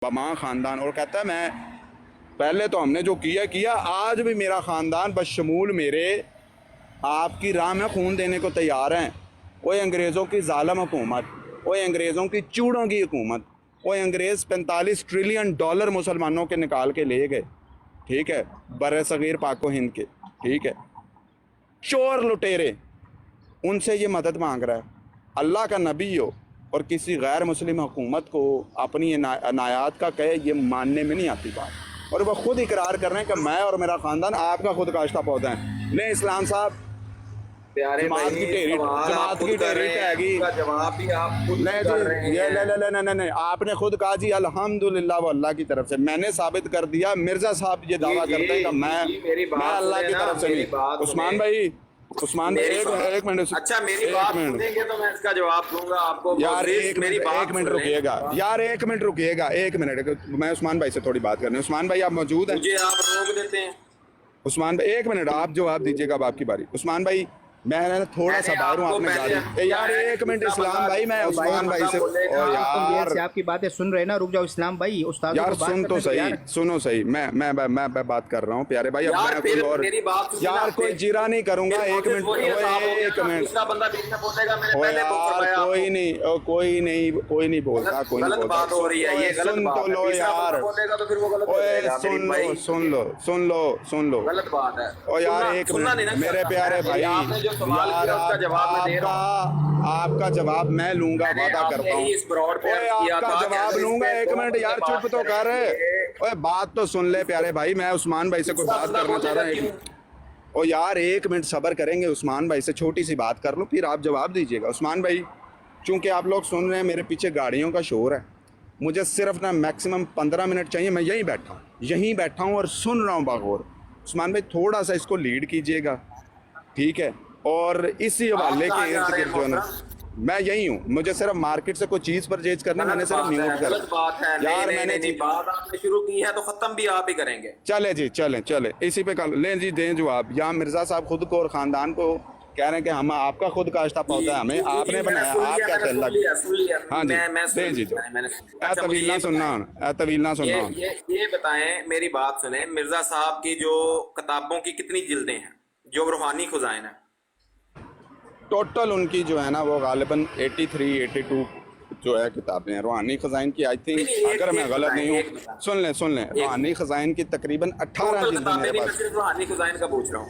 बमा ख़ानदान, اور کہتا ہے میں پہلے تو ہم نے جو کیا آج بھی میرا خاندان بشمول میرے آپ کی راہ میں خون دینے کو تیار ہیں. وہ انگریزوں کی ظالم حکومت، وہ انگریزوں کی چوڑوں کی حکومت، وہ انگریز 45 ٹریلین ڈالر مسلمانوں کے نکال کے لے گئے، ٹھیک ہے، بر صغیر پاک و ہند کے، ٹھیک ہے، چور لٹیرے، ان سے یہ مدد مانگ رہا ہے. اللہ کا نبی ہو اور کسی غیر مسلم حکومت کو اپنی عنایات کا کہے، یہ ماننے میں نہیں آتی بات. اور وہ خود اقرار کر رہے ہیں کہ میں اور میرا خاندان آپ کا خود کاشتہ پودا ہے. لیں اسلام صاحب، پیارے جماعت کی بھائی ٹھیری، سوال آپ جماعت خود کی کر ٹھیری رہے ہیں، ٹہے اس گی. کا جواب بھی آپ خود لیں کر جی، رہے یہ ہیں. نہیں، آپ نے خود کہا جی الحمدللہ وہ اللہ کی طرف سے. میں نے ثابت کر دیا. مرزا صاحب یہ دعویٰ کرتے ہیں کہ میری میں بات اللہ سنیں کی نا، طرف سے میری نہیں. بات عثمان سنیں، بھائی، عثمان بھائی میری بات ایک منٹ، اچھا میری ایک بات منٹ سنیں گے تو میں اس کا جواب دوں گا آپ کو. یار، معزز میری ایک بات منٹ سن لیں. رکیے گا یار، ایک منٹ رکیے گا، ایک منٹ. میں عثمان بھائی سے تھوڑی بات کرنی ہے. عثمان بھائی آپ موجود ہیں؟ مجھے آپ روک دیتے ہیں. عثمان بھائی ایک منٹ، آپ جواب دیجیے گا، اب آپ کی باری. عثمان بھائی میں تھوڑا میں سا نے باہر ہوں، آپ کو آپ نے پہلے گاڑی. کیا یار ہے، ایک منٹ دوسرا اسلام بندہ بھائی، میں دوسرا عثمان بھائی سے، بولے او گا. تم دیر یار سے آپ کی باتیں سن رہے ہیں نا، رک جاؤ اسلام بھائی، استادوں یار کو بات سن تو کرنے دو یار. صحیح، سنو صحیح. میں بات کر رہا ہوں پیارے بھائی. اب یار میں کوئی پھر اور میری بات سنی نا، یار کوئی پھر جیرا نہیں کروں گا. ایک معزز منٹ، وہی حساب ہو گیا ایک نا. منٹ. دوسرا بندہ بیچ میں بولے گا، میں نے او پہلے بک یار کروایا آپ کو. کوئی نہیں بولتا، کوئی نہیں غلط بولتا. بات ہو رہی ہے، یہ غلط سن تو بات ہے. لو تیسرا یار، بندہ بولے گا تو پھر وہ غلط ہو اوے جائے گا میری سن لو، بھائی. سن لو. غلط بات ہے. او یار ایک سننا نہیں منٹ نا میرے چاہتا پیارے میں. آپ بھائی. نے جو سوال یار کیا اس کا جواب میں دے رہا ہوں. آپ کا جواب میں لوں گا، میں نے وعدہ آپ کرتا نے ہوں. ہی اس براڈ پہ اوے عرض آپ کیا کا تھا کہ جواب اگر اس لوں گا. پہ ایک دو منٹ بندے یار، چپ بات تو کریں کر. گے. اوے بات تو سن لے پیارے بھائی. میں عثمان بھائی سے کوئی دوسرا بات بندہ کرنا چاہ بولے رہا گا ہوں. کیوں. او یار ایک منٹ صبر کریں گے. عثمان بھائی سے چھوٹی سی بات کر لوں، پھر آپ جواب دیجیے گا. عثمان بھائی، چونکہ آپ لوگ سن رہے ہیں میرے پیچھے گاڑیوں کا شور ہے، مجھے صرف نا میکسیمم 15 منٹ چاہیے. میں یہیں بیٹھا ہوں اور سن رہا ہوں بغور. عثمان بھائی تھوڑا سا اس کو لیڈ کیجیے گا، ٹھیک ہے. اور اسی آپ حوالے کہاں کے جا ارد رہے ہیں گرد جو ہے نا، محترم. میں یہی ہوں. مجھے صرف مارکیٹ سے کوئی چیز پرچیز کرنی، میں غلط نے صرف بات ہے، میوٹ کر غلط بات ہے. نہیں یار نہیں میں نے نہیں نہیں، بات آپ نے شروع کی ہے تو ختم بھی آپ ہی کریں گے. چلے جی، چلیں اسی پہ کر لیں جی. دیں جواب. یہاں مرزا صاحب خود کو اور خاندان کو کہہ رہے ہیں کہ ہم آپ کا خود کاشتہ پودا ہے، ہمیں آپ نے میں نے بنایا، سن آپ لیا، کیا خیال لگ. سن لیا. ہاں جی، میں دیں سن جی جو. لیا، میں نے سن لیا. اے اچھا مجھے طویل یہ نہ سننا بتائیں، ہوں، اے طویل نہ سننا ہوں. یہ بتائیں، میری بات سنیں. مرزا صاحب کی جو کتابوں کی کتنی جلدیں ہیں جو روحانی خزائن ہیں؟ ٹوٹل ان کی جو ہے نا وہ غالباً 83 82 جو ہے کتابیں ہیں روحانی خزائن کی. آئی نہیں تھنک نہیں، اگر میں ایک غلط بتائیں، نہیں ہوں، ایک بتائیں، سن لیں ایک روحانی خزائن کی تقریباً 18 ٹوٹل جلدیں کتابیں میرے نہیں، میں پاس. صرف روحانی خزائن کا پوچھ رہا ہوں.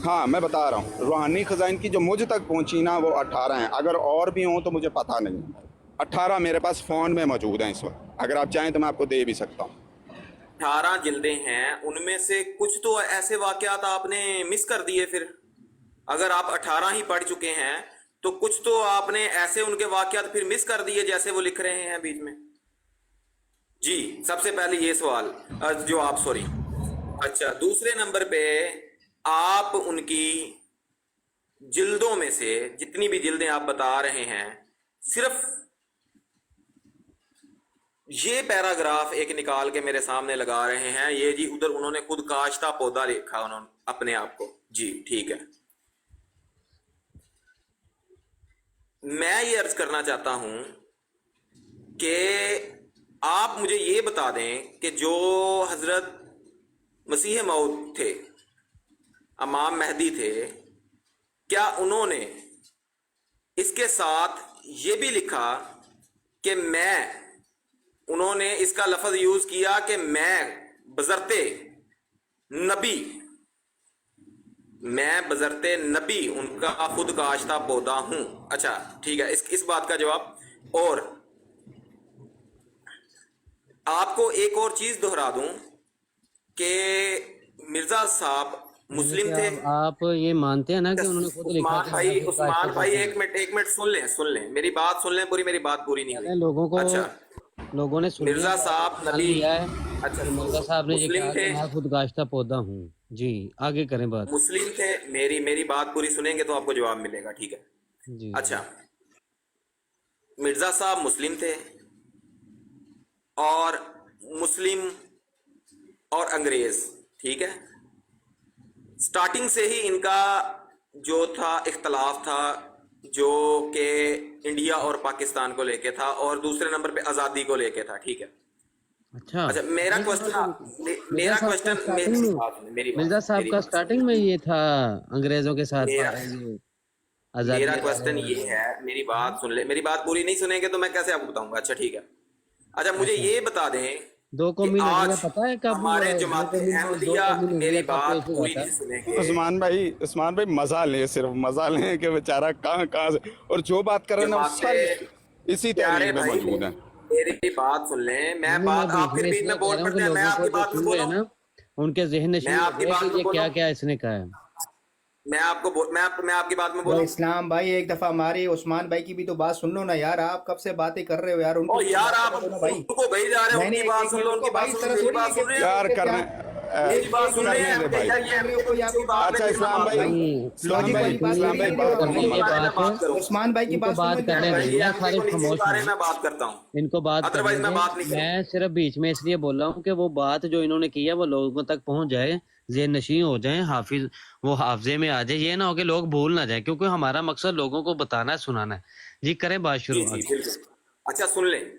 ہاں میں بتا رہا ہوں، روحانی خزائن کی جو مجھ تک پہنچی نا وہ 18 ہیں. اگر اور بھی ہوں تو مجھے پتہ نہیں. 18 میرے پاس فون میں موجود ہیں اس وقت. اگر آپ چاہیں تو میں آپ کو دے بھی سکتا ہوں. 18 جلدیں ہیں، ان میں سے کچھ تو ایسے واقعات آپ نے مس کر دیے. پھر اگر آپ 18 ہی پڑھ چکے ہیں تو کچھ تو آپ نے ایسے ان کے واقعات پھر مس کر دیے جیسے وہ لکھ رہے ہیں بیچ میں. جی سب سے پہلے یہ سوال جو آپ سوری. اچھا، دوسرے نمبر پہ آپ ان کی جلدوں میں سے جتنی بھی جلدیں آپ بتا رہے ہیں، صرف یہ پیراگراف ایک نکال کے میرے سامنے لگا رہے ہیں. یہ جی ادھر انہوں نے خود کاشتہ پودا لکھا انہوں نے اپنے آپ کو. جی ٹھیک ہے. میں یہ عرض کرنا چاہتا ہوں کہ آپ مجھے یہ بتا دیں کہ جو حضرت مسیح موعود تھے، امام مہدی تھے، کیا انہوں نے اس کے ساتھ یہ بھی لکھا کہ انہوں نے اس کا لفظ یوز کیا کہ میں بذرتے نبی ان کا خود کاشتہ پودا ہوں. اچھا ٹھیک ہے، اس بات کا جواب. اور آپ کو ایک اور چیز دہرا دوں کہ مرزا صاحب یعنی مسلم کہ تھے. آپ یہ مانتے ہیں نا کہ انہوں نے خود لکھا کہ میں خود کاشتہ عثمان بھائی پودا ہوں. ایک منٹ سن لیں میری بات سن لیں پوری. میری بات پوری نہیں ہوئی. چلیں اچھا، لوگوں نے سن لیا مرزا کہ آپ صاحب مان نبی. لیا ہے اچھا کہ مرزا صاحب نے یہ مسلم کہا کہ تھے، میں خود کاشتہ پودا ہوں. جی آگے کریں بات. میری بات پوری سنیں گے تو آپ کو جواب ملے گا. ٹھیک ہے. جی اچھا، مرزا صاحب مسلم تھے، اور مسلم اور انگریز، ٹھیک ہے، سٹارٹنگ سے ہی ان کا جو تھا اختلاف تھا، جو کہ انڈیا اور پاکستان کو لے کے تھا، اور دوسرے نمبر پہ آزادی کو لے کے تھا. ٹھیک ہے. अच्छा, अच्छा मेरा नहीं, क्वेश्चन मिर्जा साहब का स्टार्टिंग में, मेरी मिर्जा साहब मेरी का बात स्टार्टिंग में ये था अंग्रेजों के साथ मेरा ये मेरा आजादी क्वेश्चन ये है, मेरी बात सुन ले, मेरी बात पूरी नहीं सुनेंगे तो मैं कैसे आपको बताऊंगा। अच्छा ठीक है, अच्छा मुझे अच्छा, ये बता दें दो कि कौमी नदियां आज पता है कब हमारे दो जमात कौमी दो अहमदिया कौमी मेरी नदियां कब बात पेश हुआ पूरी था? नहीं सुनेंगे। उस्मान भाई मजा लें, सिर्फ मजा लें कि बेचारा कहाँ कहाँ से, और जो बात कर रहे हैं ना वो जमात सब इसी प्यारे तहरीर में भाई मौजूद है। मेरी बात सुन लें, मैं नहीं, मैं बात बीच आप फिर में बीच इसलिए में कह बोल रहा हूँ कि पड़ते हैं, मैं लोगों को आपकी जो बात में सुन रहे हैं बोलूं, ना उनके जहन मैं नशीं हो आपकी गए बात कि में ये बोलूं, क्या क्या इसने कहा है। मैं आपकी बात में वो बोलूं। इस्लाम भाई एक दफा हमारे उस्मान भाई की भी तो बात सुन लो ना यार, आप कब से बातें कर रहे हो यार, उनको और भी तो यार बात आप करने दो ना भाई। उनको गई जा रहे हैं, नहीं नहीं, उनकी एक बात एक सुन मिनट लो, रुको उनकी भाई, बात इस सुन लो, तरह मेरी थोड़ी है बात कि सुन रहे हैं यार आप, करने मेरी बात सुन रहे करने हैं, दे भाई। ये कर रहे हो कोई आपकी बात बात अच्छा है, फिर मैं इस्लाम बात भाई, करूंगा। नहीं, इस्लाम लॉजिक भाई, वाली बात इस्लाम सुनिए भाई कि बात देखो करने करने दो ये मजा। मैं बात है, बात करूंगा। उस्मान भाई की इनको बात सुन लो बात इनके करने भाई। दें ये यार, अपने सारे को नीचे खामोश उतारे, हैं। मैं बात करता हूँ। इनको बात करने अदरवाइज मैं बात नहीं दें। करूंगा। मैं सिर्फ बीच में इसलिए बोल रहा हूँ कि वो बात जो इन्होंने की है वो लोगों तक पहुंच जाए, ज़हन नशीं हो जाए, हाफिज वो हाफजे में आ जाए। ये ना हो कि लोग भूल ना जाए, क्योंकि हमारा मकसद लोगों को बताना है, सुनाना है। जी करें बात जी शुरू जी आगे। बिल्कुल। अच्छा सुन लें,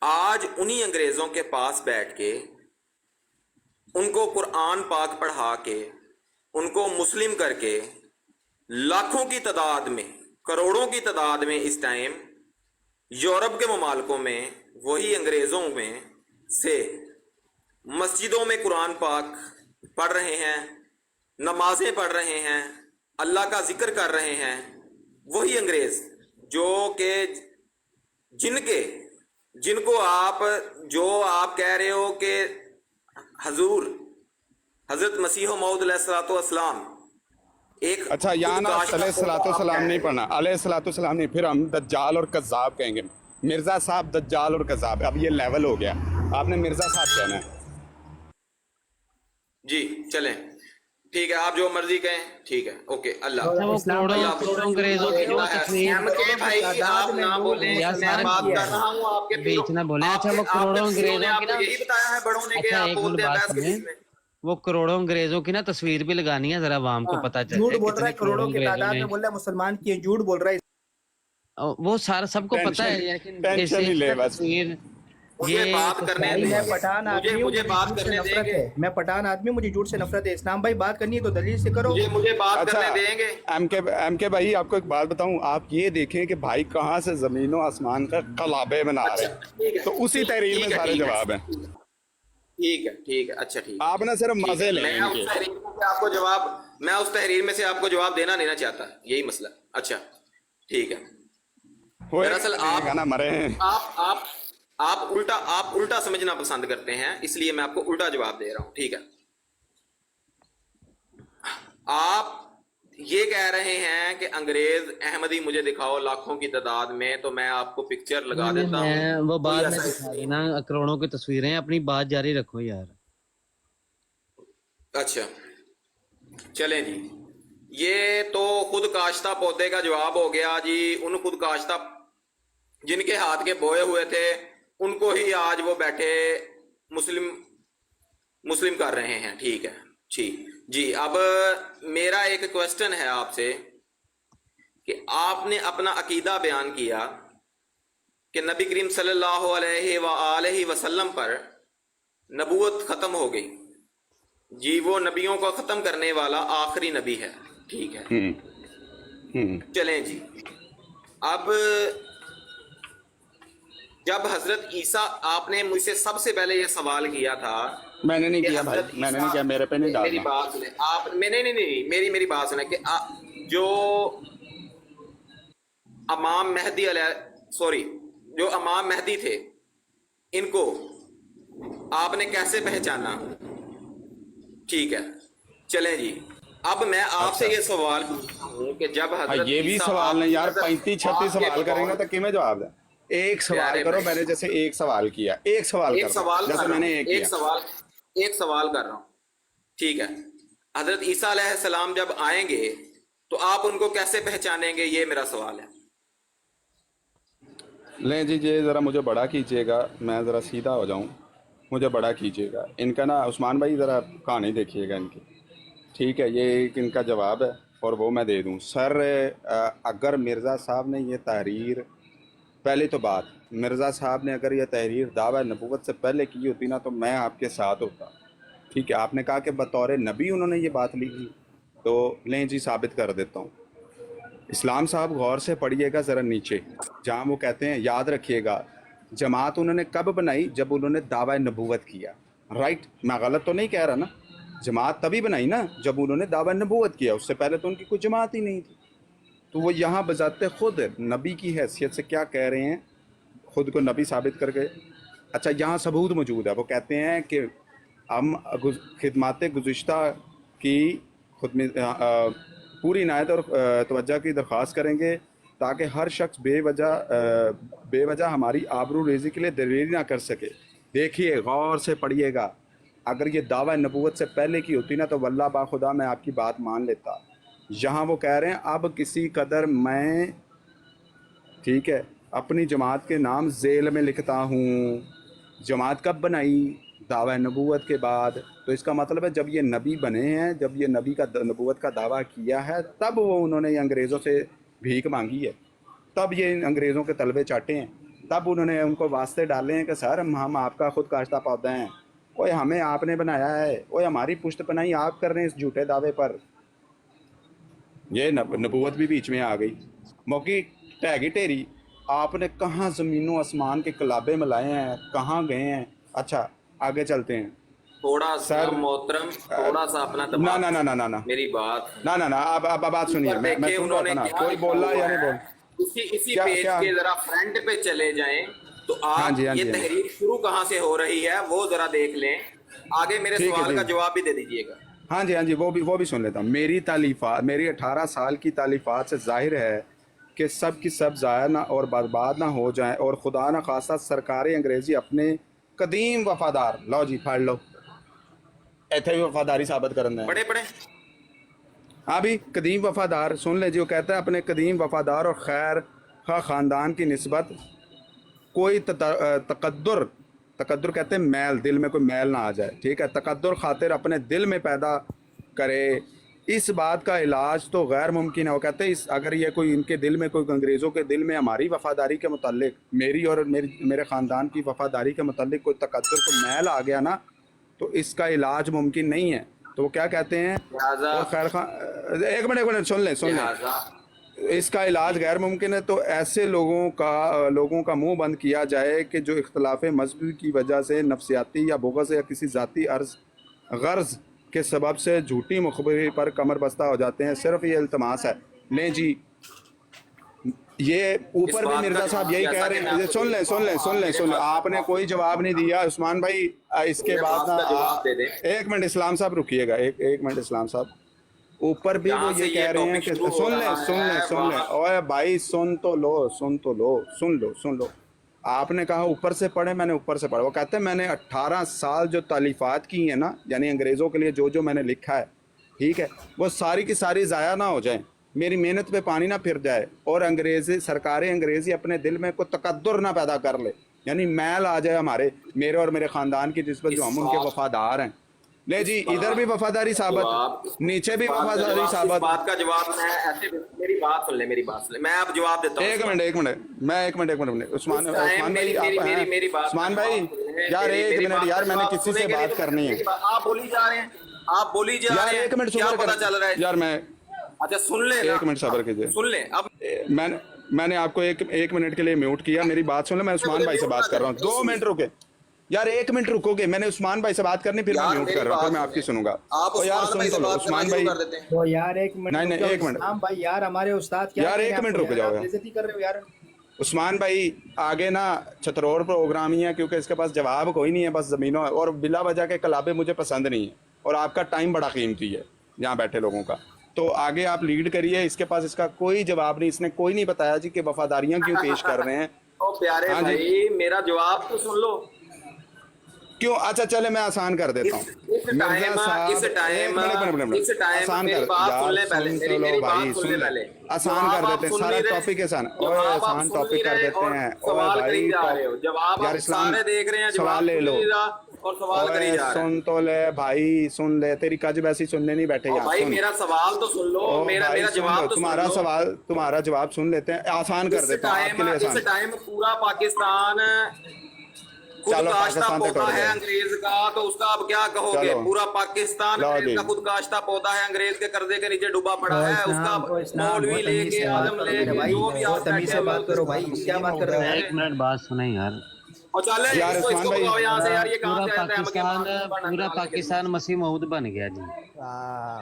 आज उन्हीं अंग्रेजों के पास बैठ के उनको कुरान पाक पढ़ा के उनको मुस्लिम करके लाखों की तादाद में, करोड़ों की तादाद में इस टाइम यूरोप के ममालिकों में वही अंग्रेजों में से मस्जिदों में कुरान पाक पढ़ रहे हैं, नमाजें पढ़ रहे हैं, अल्लाह का जिक्र कर रहे हैं। वही अंग्रेज जो के जिनके जिनको आप जो आप कह रहे हो कि हजूर हजरत मसीह मौद अलैहिस्सलाम एक अच्छा यहाँ खुद ना काश्ता अलैहिस्सलातु आप सलाम कह नहीं रहे हो। पढ़ना, अलैहिस्सलातु सलाम नहीं, फिर हम दज्जाल और कज़्ज़ाब कहेंगे। मिर्ज़ा साहब दज्जाल और कज़्ज़ाब, अब ये लेवल हो गया, आपने मिर्ज़ा साहब कहना है। जी चलें, ठीक है, आप जो मर्जी कहें, ठीक है, ओके, अल्लाह अच्छा, वो इस्लाम भाई करोड़ों अल्लाह आप करोड़ों इतना झूठ बोल अंग्रेजों रहे की हो, जो तस्वीर, एम के भाई तादाद आप में ना लोगों को बोले, यार मैं सारे बात किया कर है। रहा हूँ आपके बीच ना बोले। अच्छा, वो आपके करोड़ों पीरों ने अंग्रेजों की आपको ना, यही बताया है बड़ों ने कि अच्छा आप एक मिनट बोलते हैं बात बहस के सुने, बीच में। वो करोड़ों अंग्रेजों की ना तस्वीर भी लगानी है, जरा आवाम को हाँ, पता चल झूठ जाए बोल रहा कितने है, करोड़ों करोड़ों की अंग्रेजों तादाद ने। में बोल रहा है मुसलमान किए, झूठ बोल रहा है। वो सारा सबको पता टेंशन है, लेकिन टेंशन ऐसे ही ले ना बस। तस्वीर, मुझे ये बात करने भाई तस्वीर मैं देंगे, पठान मुझे आदमी हूँ, मुझे मुझे बात झूठ से करने नफरत देंगे, है। मैं पठान आदमी हूँ, मुझे झूठ से नफरत है। इस्लाम भाई बात करनी है तो दलील से करो। मुझे बात अच्छा करने देंगे। एम के भाई, आपको एक बात बताऊं, आप ये देखें कि भाई कहाँ से ज़मीन व आसमान का कलाबे बना रहे अच्छा ठीक हैं, है, तो उसी तहरीर में ठीक है, सारे ठीक है, जवाब हैं। ठीक है, ठीक है, अच्छा ठीक है, आप ना सिर्फ ठीक मज़े है। लें इनके। मैं उस तहरीर में से आपको जवाब देना चाहता, यही मसला। अच्छा ठीक है, दरअसल होएगा ना, मरे हैं। आप आप उल्टा समझना पसंद करते हैं, इसलिए मैं आपको उल्टा जवाब दे रहा हूं, ठीक है। आप ये कह रहे हैं कि अंग्रेज अहमदी मुझे दिखाओ लाखों की तादाद में, तो मैं आपको पिक्चर लगा नहीं, देता हूं, मैं वो कोई बाद में ऐसा दिखा नहीं। देना, करोड़ों की तस्वीरें, अपनी बात जारी रखो यार। अच्छा चलें जी, ये तो खुद काश्ता पौधे का जवाब हो गया जी। उन खुद काश्ता जिनके हाथ के बोए हुए थे उनको ही आज वो बैठे मुस्लिम मुस्लिम कर रहे हैं, ठीक है, ठीक जी। अब मेरा एक क्वेश्चन है आपसे कि आपने अपना अकीदा बयान किया कि नबी करीम सल्लल्लाहु अलैहि वसल्लम पर नबूवत खत्म हो गई जी, वो नबियों को खत्म करने वाला आखिरी नबी है, ठीक है। चलें जी, अब जब हजरत ईसा, आपने मुझसे सबसे पहले ये सवाल किया था मैंने नहीं कि किया भाई, हजरत मैंने ईसा, नहीं किया, मेरे पे नहीं मेरी डालना। बात सुने आप, मैंने नहीं, मेरी बात सुने कि जो अमाम मेहदी सॉरी जो अमाम मेहदी थे, इनको आपने कैसे पहचाना, ठीक है। चलें जी, अब मैं आपसे अच्छा। ये सवाल पूछता हूँ कि जब हजरत ये भी ईसा सवाल नहीं यार, आपके 35-36 सवाल करेंगे तो किमें जवाब दे। एक सवाल प्यारे करो, भाई, मैंने जैसे एक सवाल किया, एक सवाल एक कर दो सवाल कर जैसे रहा मैंने हूँ, एक किया। एक सवाल कर रहा हूँ, ठीक है। हजरत ईसा अलैहिस्सलाम जब आएंगे तो आप उनको कैसे पहचानेंगे, ये मेरा सवाल है। लें जी, ये ज़रा मुझे बड़ा कीजिएगा, मैं ज़रा सीधा हो जाऊं, मुझे बड़ा कीजिएगा। इनका ना उस्मान भाई ज़रा कहानी देखिएगा इनकी, ठीक है। ये एक इनका जवाब है और वो मैं दे दूं। सर अगर मिर्ज़ा साहब ने ये तहरीर पहली तो बात, मिर्ज़ा साहब ने अगर यह तहरीर दावा नबूवत से पहले की होती ना तो मैं आपके साथ होता, ठीक है। आपने कहा कि बतौर नबी उन्होंने ये बात लिखी, तो लें जी साबित कर देता हूँ। इस्लाम साहब गौर से पढ़िएगा ज़रा नीचे, जहाँ वो कहते हैं, याद रखिएगा, जमात उन्होंने कब बनाई? जब उन्होंने दावा नबूवत किया। राइट, मैं गलत तो नहीं कह रहा ना? जमात तभी बनाई ना जब उन्होंने दावा नबूवत किया, उससे पहले तो उनकी कोई जमात ही नहीं थी। तो वो यहाँ बजाते खुद नबी की हैसियत से क्या कह रहे हैं, खुद को नबी साबित करके। अच्छा, यहाँ सबूत मौजूद है, वो कहते हैं कि हम खिदमात गुज़िश्ता की खुद में पूरी इनायत और तवज्जो की दरख्वास्त करेंगे ताकि हर शख्स बेवजह हमारी आबरू रेज़ी के लिए दलेरी ना कर सके। देखिए, गौर से पढ़िएगा, अगर ये दावा नबूवत से पहले की होती ना तो वल्लाह बाखुदा मैं आपकी बात मान लेता। यहाँ वो कह रहे हैं अब किसी कदर मैं, ठीक है, अपनी जमात के नाम ज़ेल में लिखता हूँ। जमात कब बनाई? दावा नबूवत के बाद। तो इसका मतलब है जब ये नबी बने हैं, जब ये नबी का नबूवत का दावा किया है, तब वो उन्होंने ये अंग्रेज़ों से भीख मांगी है, तब ये अंग्रेज़ों के तलबे चाटे हैं, तब उन्होंने उनको वास्ते डाले हैं कि सर हम आपका खुद काश्ता पौधा हैं, ओए हमें आपने बनाया है, ओए हमारी पुश्त पनाही आप कर रहे हैं इस झूठे दावे पर। ये नबूवत भी बीच में आ गई, मौकी टहगी टेरी। आपने कहाँ ज़मीनों आसमान के कलाबे मिलाए हैं, कहाँ गए हैं? अच्छा, आगे चलते हैं। थोड़ा सा सर, मोहतरम, थोड़ा सा अपना ना दबाव, ना ना ना ना ना मेरी बात ना ना ना आप बात सुनिए, मैं देखिए सुन रहा उन्होंने था ना, क्या कोई लिखा बोल रहा है हुआ या नहीं है। बोल। इसी क्या पेज क्या? के जरा फ्रंट पे चले जाएं तो हाँ जी, आप हाँ ये जी, हाँ जी। तहरीर शुरू कहाँ से हो रही है वो जरा देख लें, आगे मेरे ठीक है, सवाल का ठीक। जवाब भी दे दीजिएगा। हाँ जी, हाँ जी, वो भी सुन लेता हूँ। मेरी तालीफात, मेरी 18 साल की तालीफात से जाहिर है कि सब की सब ज़ाया ना और बर्बाद ना हो जाएं, और खुदा न खासा सरकारी अंग्रेज़ी अपने कदीम वफादार, लो जी फाड़ लो, इतने भी वफादारी साबित करना है। बड़े बड़े हाँ भी कदीम वफादार, सुन ले जी, वो कहता है अपने कदीम वफादार और खैर खा ख़ानदान की निस्बत कोई तकद्दुर कहते हैं मैल, दिल में कोई मैल ना आ जाए, ठीक है, तकद्दुर खातिर अपने दिल में पैदा करे, इस बात का इलाज तो गैर मुमकिन है। वो कहते हैं इस अगर ये कोई इनके दिल में, कोई अंग्रेज़ों के दिल में हमारी वफ़ादारी के मुतालिक, मेरी और मेरे ख़ानदान की वफ़ादारी के मुतालिक कोई तकद्दुर, कोई मैल आ गया ना, तो इसका इलाज मुमकिन नहीं है। तो वो क्या कहते हैं, और खैर खान, एक मिनट सुन लें, इसका इलाज गैर मुमकिन है। तो ऐसे लोगों का मुंह बंद किया जाए कि जो इख्तलाफ मजहब की वजह से नफसियाती या बुग़्ज़ या किसी ज़ाती गर्ज़ के सबब से झूठी मुखबरी पर कमर बस्ता हो जाते हैं। सिर्फ ये इल्तमास है। लें जी, ये ऊपर भी मिर्ज़ा साहब यही कह रहे हैं। सुन लें, आपने कोई जवाब नहीं दिया उस्मान भाई। इसके बाद ना एक मिनट इस्लाम साहब रुकिएगा, एक मिनट इस्लाम साहब, ऊपर भी वो ये कह रहे हैं कि सुन लें, ओए भाई सुन लो। आपने कहा ऊपर से पढ़े, मैंने ऊपर से पढ़ा। वो कहते हैं मैंने 18 साल जो तालीफात की हैं ना, यानी अंग्रेज़ों के लिए जो मैंने लिखा है, ठीक है, वो सारी की सारी ज़ाया ना हो जाए, मेरी मेहनत पे पानी ना फिर जाए, और अंग्रेज़ी सरकारी अंग्रेज़ी अपने दिल में कोई तकद्दुर ना पैदा कर ले, यानी मैल आ जाए मेरे और मेरे ख़ानदान की निस्बत जो हम उनके वफादार हैं। ले जी, इधर भी वफादारी साबित, नीचे भी वफादारी साबित। बात का जवाब मैं ऐसे, मेरी बात सुन ले, मैं अब जवाब देता हूँ। एक मिनट उस्मान भाई यार, एक मिनट यार, मैंने किसी से बात करनी है। आप बोली जा रहे हैं यार, एक मिनट क्या पता चल रहा है यार, मैं अच्छा सुन ले, एक मिनट सब्र कीजिए, सुन ले। अब मैंने आपको एक मिनट के लिए म्यूट किया, मेरी बात सुन ले। मैं उस्मान भाई से बात कर रहा हूँ, 2 मिनट रुके यार, 1 मिनट रुकोगे, मैंने उस्मान भाई से बात करनी, फिर मैं म्यूट कर रहा हूँ, फिर मैं आपकी सुनूंगा। आप यार सुन तो लो उस्मान भाई, तो यार एक मिनट, नहीं एक मिनट भाई यार, हमारे उस्ताद क्या यार, 1 मिनट रुक जाओ यार, बेइज्जती कर रहे हो यार। उस्मान भाई आगे ना छतरौर प्रोग्राम ही है, क्योंकि इसके पास जवाब कोई नहीं है, बस ज़मीनों है, और बिला वजह के कलाबे मुझे पसंद नहीं है, और आपका टाइम बड़ा कीमती है यहाँ बैठे लोगों का। तो आगे आप लीड करिए, इसके पास इसका कोई जवाब नहीं, इसने कोई नहीं बताया जी कि वफादारियाँ क्यों पेश कर रहे हैं। ओ प्यारे भाई, मेरा जवाब तो सुन लो क्यों। अच्छा चले, मैं आसान कर देता हूँ। इस टाइम आसान कर, आसान कर देते हैं सारा टॉपिक, आसान टॉपिक कर देते हैं। यार इस्लाम सवाल ले लो और सवाल करी ओए जा रहा है। सुन तो ले भाई, सुन ले, तेरी कज वैसी सुनने नहीं बैठे और यहाँ, भाई सुन। मेरा सवाल तो सुन लो, ओ मेरा भाई मेरा सुन लो, जवाब तो सुन तुम्हारा लो। सवाल, तुम्हारा जवाब सुन लेते हैं, आसान कर देता हूँ आपके लिए, इस आसान। टाइम पूरा पाकिस्तान खुद चलो काश्ता पाकिस्तान से पौधा टूट है गए, अंग्रेज का, तो उसका अब क्या कहोगे? चलो पूरा पाकिस्तान लो अंग्रेज जी। का खुद काश्ता पौधा है, अंग्रेज के कर्जे के नीचे डूबा पड़ा है, उसका अब ओ इस्लाम, मौलवी बहुत तमीज लेके से बात आलम करो मेरे लेके भाई, जो भी बहुत आप तमीज बैठे से हुए बात हो, करो उसको भाई, क्या तस्लीम बात हो कर रहे हो गए यार? हैं। एक मिनट बात सुने यार। और चले यार इसको उस्मान इसको भाई, भगाओ यहाँ से यार, ये कहाँ पूरा से आता है हमके पाकिस्तान, बना पूरा डालने के लिए। पाकिस्तान मसीह मऊद बन गया जी।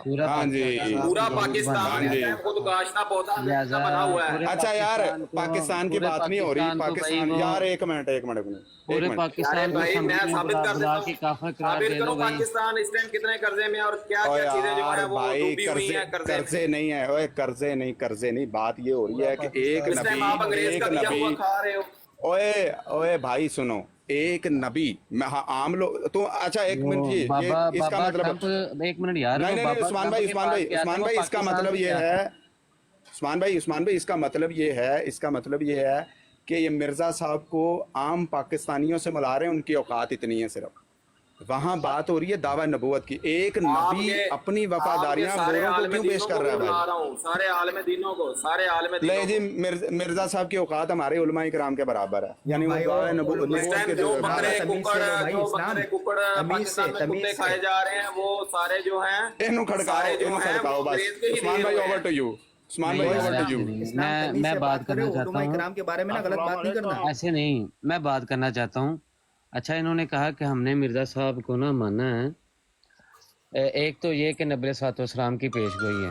पूरा हाँ जी, पाकिस्तान पूरा मसीह मऊद बन पाकिस्तान हाँ गया। इस जी। टाइम खुद काश्ता पौधा अंग्रेज का लिहाजा बना हुआ है। पूरे अच्छा यार, पाकिस्तान को, पाकिस्तान की पूरे बात नहीं हो रही, पाकिस्तान को भाई पाकिस्तान वो, यार, एक मिनट एक मिनट एक मिनट एक पूरे मिनट। अरे पाकिस्तान को भाई मैं संगत में साबित बुला कर बुला देता के हूँ, काफिर करार साबित दे करो दो भाई। पाकिस्तान इस टाइम कितने कर्जे में, और क्या ओ क्या चीजें जो यार है वो भाई, डूबी हुई कर्जे हैं कर्जे कर्जे में। नहीं है, ओए कर्जे नहीं, कर्जे नहीं, बात ये हो रही है कि एक इस टाइम आप नबी, अंग्रेज एक का दिया हुआ नबी, खा रहे हो। ओए ओए भाई सुनो, एक नबी, मैं हाँ, आम लोग तो, अच्छा एक वो मिनट जी, ये बाबा इसका बाबा मतलब, ट्रम्प, एक मिनट यार, नहीं वो नहीं नहीं, बाबा उस्मान ट्रम्प भाई, के उस्मान पास भाई, गया था, उस्मान वो भाई, इसका पाकिस्तान मतलब से ये गया है, था। उस्मान भाई, इसका मतलब ये है, इसका मतलब ये है कि ये मिर्ज़ा साहब को आम पाकिस्तानियों से मिला रहे हैं, उनकी औकात इतनी है सिर्फ। वहाँ बात हो रही है दावा नबूवत की, एक नबी आपके अपनी आपके वफादारियां सारे गोरों को आलम क्यों पेश दीनों कर को रहा भी है बुला भाई? रहा हूँ, सारे आलम दीनों को, सारे आलम ले दीनों जी, को। मिर्ज़ा साहब की औकात हमारे उलमा इकराम के बराबर है, यानी वो भाई दावा वो इस नबूवत टाइम के जो जुर्मार बकरे है। तमीज कुकड़, से लो भाई, जो इस्लाम, बकरे कुकड़ पाकिस्तान में कुत्ते तमीज खाए से। जा रहे हैं, वो सारे जो हैं, इन्हों खड़काओ, सारे जो इन्हों हैं वो खड़काओ बस। अंग्रेज के ही उस्मान दिए भाई हुए ओवर हैं। टू यू, उस्मान नहीं भाई यार, ओवर टू ऐसे यू। नहीं। इस्लाम तमीज मैं से बात बात करना करो, चाहता उलमा हूँ, इकराम के बारे में ना गलत बात नहीं करना। ऐसे नहीं, मैं बात करना चाहता हूँ। अच्छा, इन्होंने कहा कि हमने मिर्जा साहब को ना माना है। एक तो ये कि नबी सलाम की पेश गोई है।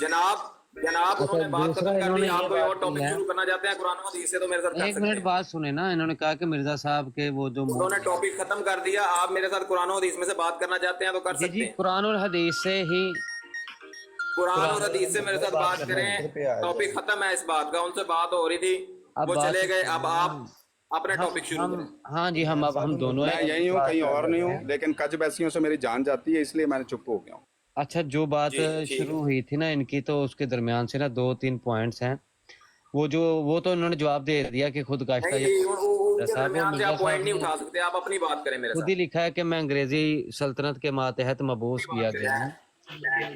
जनाब जनाब अच्छा, उन्होंने बात दूसरा खत्म कर दी, इन्होंने आप ये कोई बात और की टॉपिक है, शुरू करना चाहते हैं कुरान और हदीस से, तो मेरे साथ कर एक सकते मिनट हैं। बात सुने ना। इन्होंने कहा कि मिर्जा साहब के वो जो उन्होंने टॉपिक खत्म कर दिया, आप मेरे साथ कुरान और हदीस में से बात करना चाहते हैं तो कर जी सकते जी, हैं। कुरान और हदीस से ही, कुरान और हदीस से मेरे साथ बात करें, टॉपिक खत्म है इस बात का, उनसे बात हो रही थी, अब वो बात चले गए, अब आप हम अपने टॉपिक शुरू हम करें। हाँ जी, हम अब हम दोनों मैं यही हूँ, बात कहीं कर और रहे नहीं हैं। हूँ, लेकिन कज बैसियों से मेरी जान जाती है, इसलिए मैंने चुप हो गया हूँ। अच्छा, जो बात जी ठीक शुरू है। हुई थी ना इनकी, तो उसके दरमियान से ना 2-3 पॉइंट्स हैं। वो तो इन्होंने जवाब दे दिया कि खुद काश्ता नहीं ये जी, मिर्जा उनके साहब, वो दरमियान से मिर्जा आप पॉइंट साहब नहीं ने उठा सकते, आप अपनी बात करें मेरे खुद ही साथ। लिखा है कि मैं अंग्रेजी सल्तनत के मातहत मबूस किया गया हूँ।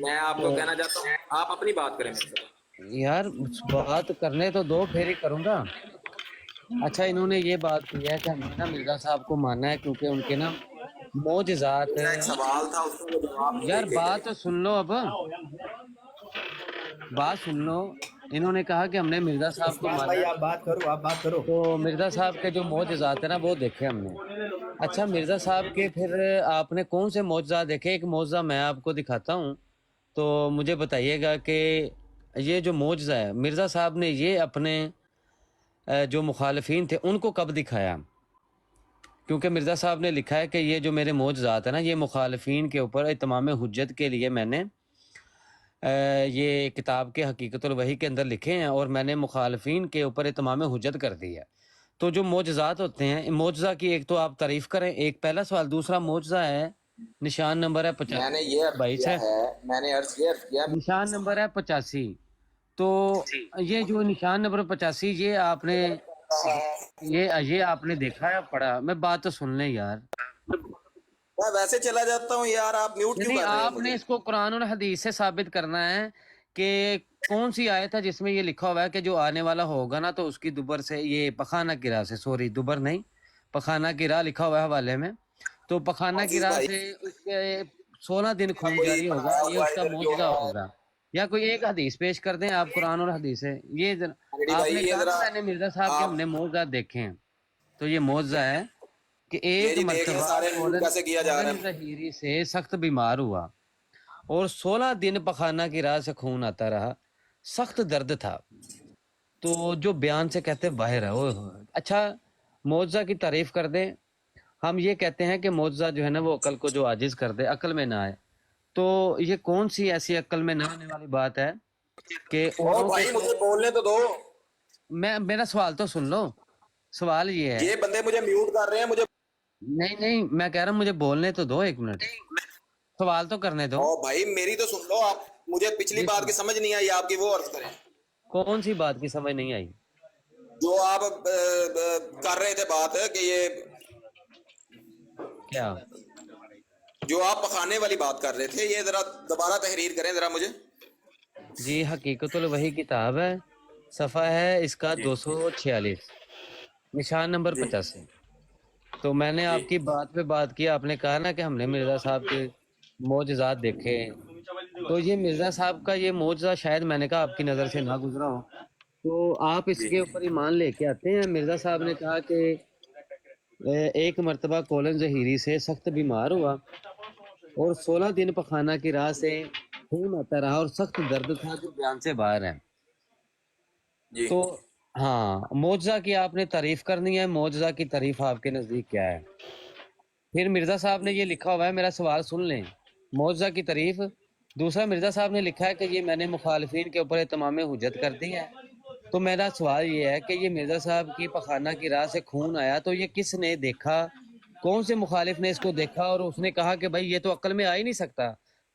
मैं आपको तो कहना चाहता हूँ, आप अपनी बात करें मेरे साथ। यार बात करने तो दो, फिर ही करूंगा। अच्छा, इन्होंने ये बात की है कि हमें ना मिर्जा साहब को मानना है क्योंकि उनके ना मोजज़ात, मेरा एक सवाल था, उसका वो जवाब नहीं यार देके गए। बात तो सुन लो, अब बात सुन लो। इन्होंने कहा कि हमने मिर्जा साहब को उस्मान माना भाई है, आप बात करो, आप बात करो। तो मिर्जा साहब के जो मोजज़ात है ना वो देखे हमने। अच्छा, मिर्जा साहब के फिर आपने कौन से मोजज़ात देखे? एक मोजज़ा मैं आपको दिखाता हूँ, तो मुझे बताइएगा कि ये जो मोजज़ा है मिर्जा साहब ने ये अपने जो मुखालिफिन थे उनको कब दिखाया? क्योंकि मिर्जा साहब ने लिखा है कि ये जो मेरे मोजज़ात है ना, ये मुखालिफिन के ऊपर इत्माम हुज्जत के लिए मैंने ये किताब के हकीकतुल वही के अंदर लिखे हैं, और मैंने मुखालिफिन के ऊपर इत्माम हुज्जत कर दी है। तो जो मोजज़ात होते हैं, मोजज़ा की एक तो आप तारीफ करें, एक पहला सवाल। दूसरा मोजज़ा है, निशान नंबर है 50, मैंने ये अर्ज 22 किया है, है, मैंने अर्ज ये अर्ज किया। निशान नंबर है 85। तो ये जो निशान नंबर 85, ये आपने देखा है, पढ़ा? मैं बात तो सुन लें यार। मैं वैसे चला जाता हूँ यार, आप म्यूट क्यों नहीं, कर रहे हैं आपने मुझे? इसको कुरान और हदीस से साबित करना है कि कौन सी आयत है जिसमें ये लिखा हुआ है कि जो आने वाला होगा ना, तो उसकी दुबर से, ये पखाना की राह से, सॉरी दुबर नहीं, पखाना की राह लिखा हुआ है हवाले में, तो पखाना की अजीज राह भाई, से उसके 16 दिन खून कोई जारी होगा, पनाह ये उसका वाइडर जो मौजूदा है, होगा। या कोई एक हदीस पेश कर दें आप, कुरान और हदीस है ये अंगड़ी भाई, आपने ये कहा जरा ना मैंने मिर्जा साहब के आप हमने मौजूदा देखे हैं, तो ये मौजूदा है कि एक मेरी देख लें मरतबा सारे म्यूट मौलन कैसे किया जा रहा मौलन है। ज़हीरी से सख्त बीमार हुआ और 16 दिन पखाना की राह से खून आता रहा, सख्त दर्द था। तो जो बयान से कहते बाहर है, ओए होए। अच्छा, मौजज़ा की तारीफ कर दें। हम ये कहते हैं कि मौजज़ा जो है ना, वो अकल को जो आजिज कर दे, अकल में ना आए। तो ये कौन सी ऐसी अकल में ना आने वाली बात है कि ओ औरों भाई, को, मुझे बोलने तो दो। मेरा सवाल तो सुन लो। सवाल ये है, ये बंदे मुझे म्यूट कर रहे हैं, मुझे। नहीं नहीं, मैं कह रहा हूँ मुझे बोलने तो दो, एक मिनट, सवाल तो करने दो। ओ भाई, मेरी तो सुन लो आप। मुझे पिछली जी बात की सुनो। समझ नहीं आई, आपकी वो अर्ज करें कौन सी बात की समझ नहीं आई? जो आप कर रहे थे बात, कि ये क्या जो आप पखाने वाली बात कर रहे थे, ये जरा दोबारा तहरीर करें जरा मुझे। जी? हकीकतुल वही किताब है, सफ़ा है इसका जी 246, निशान नंबर जी 85। तो मैंने जी आपकी बात पे बात की, आपने कहा ना कि हमने मिर्ज़ा साहब के मोजज़ात देखे हैं। तो ये मिर्ज़ा साहब का ये मोजज़ा शायद मैंने कहा आपकी नज़र से ना गुजरा हो, तो आप जी इसके ऊपर ईमान लेके आते हैं। मिर्ज़ा साहब ने कहा कि एक मर्तबा कोलन ज़हीरी से सख्त बीमार हुआ और 16 दिन पखाना की राह से खून आता रहा और सख्त दर्द था जो बयान से बाहर है। जी। तो हाँ, मोजज़ा की आपने तारीफ करनी है, मोजज़ा की तारीफ आपके नज़दीक क्या है? फिर मिर्ज़ा साहब ने ये लिखा हुआ है, मेरा सवाल सुन लें, मुआवज़ा की तारीफ। दूसरा मिर्ज़ा साहब ने लिखा है कि ये मैंने मुखालिफिन के ऊपर इत्माम हुज्जत कर दी है। तो मेरा सवाल ये है कि ये मिर्ज़ा साहब की पखाना की राह से खून आया, तो ये किसने देखा? कौन से मुखालिफ ने इसको देखा और उसने कहा कि भाई ये तो अक्ल में आ ही नहीं सकता।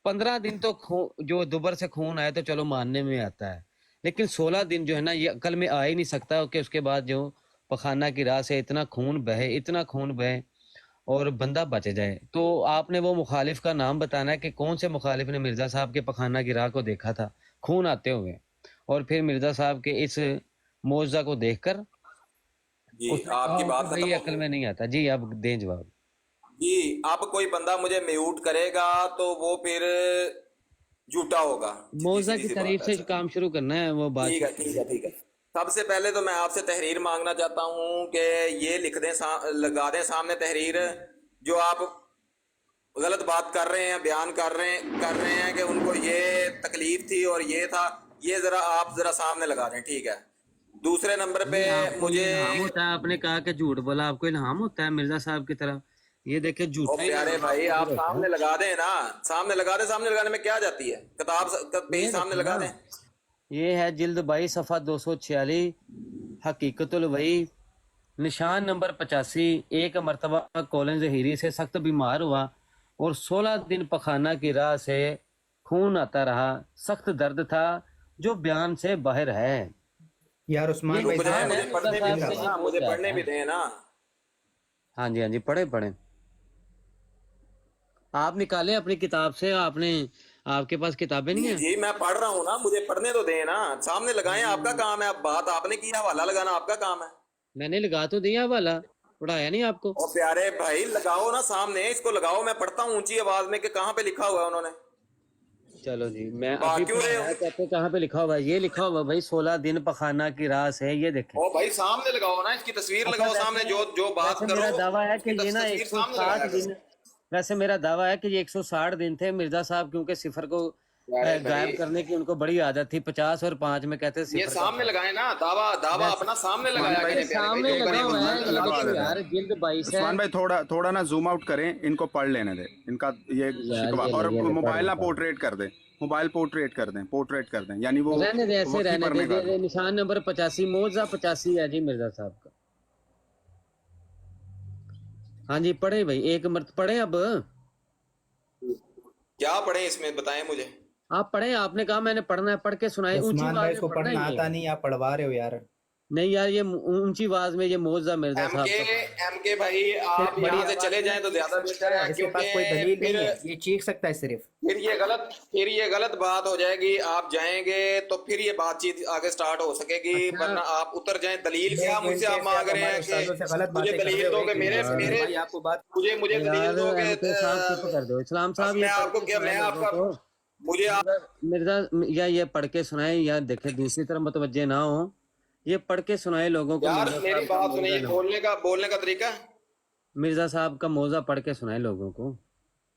15 दिन तो जो दुबर से खून आया तो चलो मानने में आता है, लेकिन 16 दिन जो है ना, ये अक्ल में आ ही नहीं सकता कि उसके बाद जो पखाना की राह से इतना खून बहे और बंदा बच जाए। तो आपने वो मुखालिफ का नाम बताना है कि कौन से मुखालिफ ने मिर्ज़ा साहब के पखाना की राह को देखा था खून आते हुए, और फिर मिर्ज़ा साहब के इस मुआवजा को देखकर जी उसने कहा आपकी हो कि बात भाई खत्म हो अकल गई। में नहीं आता। जी अब दें जवाब। जी, अब कोई बंदा मुझे म्यूट करेगा तो वो फिर झूठा होगा। सीधी मुआवजा सीधी की सी बात तारीफ है से सर। काम शुरू करना है, वो बात ठीक है ठीक है ठीक है। सबसे पहले तो मैं आपसे तहरीर मांगना चाहता हूँ कि ये लिख दें, लगा दें सामने तहरीर। जो आप गलत बात कर रहे हैं, बयान कर रहे हैं कि उनको ये तकलीफ थी और ये था, ये जरा आप जरा सामने लगा दें, ठीक है। दूसरे नंबर पे नहीं, आपको ये मुझे, इल्हाम होता है, आपने कहा कि झूठ बोला, आपको इल्हाम होता है मिर्ज़ा साहब की तरह। ये देखिए ओ झूठा प्यारे इल्हाम भाई आपको आप फिर होता है। सामने लगा दें ना, सामने लगा दें। सामने लगाने में क्या जाती है, पेज ये सामने देखो लगा ना, दें। ये है जिल्द 22 सफ़ा 246, हकीकतुल वही, निशान नंबर 85। एक मर्तबा कोलन ज़हीरी से सख्त बीमार हुआ और 16 दिन पखाना की राह से खून आता रहा, सख्त दर्द था जो बयान से बाहर है। यार ये उस्मान भाई रुक जाए, निशान साहब है मुझे मिर्ज़ा पढ़ने भी साहब सुन दे रहा से, हूँ। ये ना, मोज मुझे जाता पढ़ने भी है। दे ना। हाँ जी, हाँ जी, पढ़े पढ़े। आप निकाले अपनी किताब से, आपने, आपके पास किताबें नहीं जी है? जी मैं पढ़ रहा हूँ ना, मुझे पढ़ने तो दे ना। सामने लगाएं, आपका काम है। अब बात आपने की, हवाला लगाना आपका काम है। मैंने लगा तो दिया वाला, पढ़ाया नहीं आपको? और प्यारे भाई लगाओ ना सामने, इसको लगाओ। मैं पढ़ता हूँ ऊंची आवाज में कि कहाँ पे लिखा हुआ है उन्होंने। चलो जी, मैं अभी भाग क्यों रहे हो? पढ़ाया, कहते कहाँ पे लिखा हुआ है? ये लिखा हुआ भाई 16 दिन पखाना की रास है, ये देखें। ओ भाई सामने लगाओ ना, इसकी तस्वीर अच्छा, लगाओ सामने। वैसे जो जो बात वैसे करो मेरा दावा है कि उसकी ये ना तस्वीर सामने 160 लगाया दिन, करो। वैसे मेरा दावा है कि ये 160 दिन थे मिर्जा साहब, क्योंकि सिफर को प्यारे भाई गायब करने की उनको बड़ी आदत थी। 50 और 5 में कहते ये सिफर का सामने गायब। लगाए ना, दावा दावा वैसे अपना सामने उस्मान लगाया भाई, ये करें प्यारे भाई। सामने चुप लगा करें हुआ मत। है, ये लगवा देखो देते यार, हैं। जिल्द 22 है। उस्मान भाई थोड़ा थोड़ा ना जूम आउट करें, इनको पढ़ लेने दें इनका ये यार शिकवा। और ये ले पढ़ मोबाइल रहा ना था। पोर्ट्रेट कर दें, मोबाइल पोर्ट्रेट कर दें, यानी वो रहने दे, ऐसे वक्ती रहने पढ़ने का। दे। निशान नंबर 85, मोजा 85 है जी मिर्जा साहब का। हाँ जी, पढ़े भाई, एक मर्त पढ़े अब। क्या पढ़े इसमें बताएं मुझे। आप पढ़े, आपने कहा मैंने पढ़ना है, पढ़ के सुनाए ऊंची उस्मान भाई आवाज में इसको पढ़ना पढ़ना है ये। आता नहीं, आप पढ़वा रहे हो यार। नहीं यार, ये ऊंची आवाज में ये मोजा मिर्जा एम साहब के का पढ़ना एम के भाई आप सिर्फ बड़ी यहाँ से आवाज चले में जाएं तो चीख ज्यादा सकता बेहतर है, है, इसके क्योंकि पास कोई दलील फिर नहीं है, ये चीख सकता है सिर्फ। फिर ये गलत बात हो जाएगी। आप जाएंगे तो फिर ये बातचीत आगे स्टार्ट हो सकेगी, अच्छा, वरना आप उतर जाएं। दलील क्या एक मुझसे घंटे आप से मांग आप रहे हमारे हैं उस्तादों से कि गलत मुझे बातें कर रहे दलील हो। दो एक कि मिनट मेरे उस्मान मेरे भाई, आपको बात मुझे दलील यार दो कि एमके साहब चुप कर दो। इस्लाम अब साहब ये मैं पढ़ आपको के क्या, सुनाए मैं लोगों आपका को। मुझे आप मिर्जा मिर्जा या ये पढ़ के सुनाए, या देखे दूसरी तरफ मुतवज्जे ना हो, ये पढ़ के सुनाए लोगों को। यार मिर्जा मेरी साहब का बात मौजा सुनिए, नहीं, बोलने का तरीका। मिर्जा साहब का मौजा पढ़ के सुनाए लोगों को।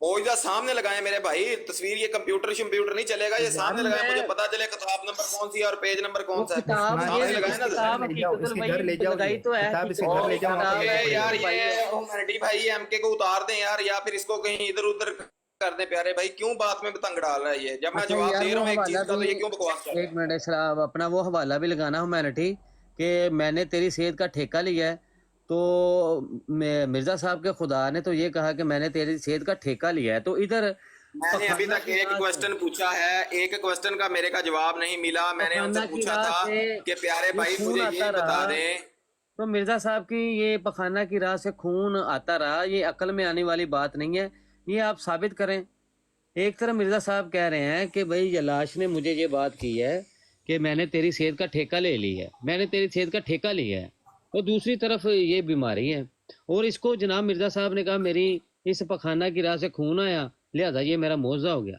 मौजूदा सामने लगाए मेरे भाई तस्वीर। ये कंप्यूटर नहीं चलेगा, ये यार सामने लगाए, मुझे मैं पता चले किताब नंबर कौन सी है और पेज नंबर वो कौन सा है। किताब, उस्मान ये सामने भाई लगाए इसके ना घर जरा। किताब ले जाओ, हकीकतुल इसके वही घर ले जाओ, लगाई ये तो है किताब इसके हकीकत घर ले जाओ, वहाँ किताब पे है, पढ़ेगा। यार भाई ये है। ह्यूमैनिटी भाई एमके को उतार दें यार, या फिर इसको कहीं इधर उधर कर दें। प्यारे भाई क्यों बात में तंग डाल रहा है ये, जब मैं अच्छा जवाब यार, दे वो रहा हूँ एक हवाला चीज का भी, तो ये क्यों बकवास कर रहा एक है। मिनट शराब, अपना वो हवाला भी लगाना ह्यूमैनिटी कि मैंने तेरी सेहत का ठेका लिया है। तो मिर्जा साहब के खुदा ने तो ये कहा कि मैंने तेरी सेहत का ठेका लिया है, तो इधर मैंने अभी पखाना तक की एक राह से, क्वेश्चन पूछा है, एक क्वेश्चन का मेरे का जवाब नहीं मिला। मैंने उनसे पखाना की पूछा राह था से कि प्यारे जो भाई खून मुझे आता ये रहा, बता दें تو مرزا صاحب کی یہ پخانہ کی راہ سے خون آتا رہا، یہ عقل میں آنے والی بات نہیں ہے، یہ آپ ثابت کریں۔ ایک طرف مرزا صاحب کہہ رہے ہیں کہ بھائی لاش نے مجھے یہ بات کی ہے کہ میں نے تیری صحت کا ٹھیکہ لے لی ہے، میں نے تیری صحت کا ٹھیکہ لیا ہے، اور دوسری طرف یہ بیماری ہے، اور اس کو جناب مرزا صاحب نے کہا میری اس پخانہ کی راہ سے خون آیا لہذا یہ میرا معجزہ ہو گیا۔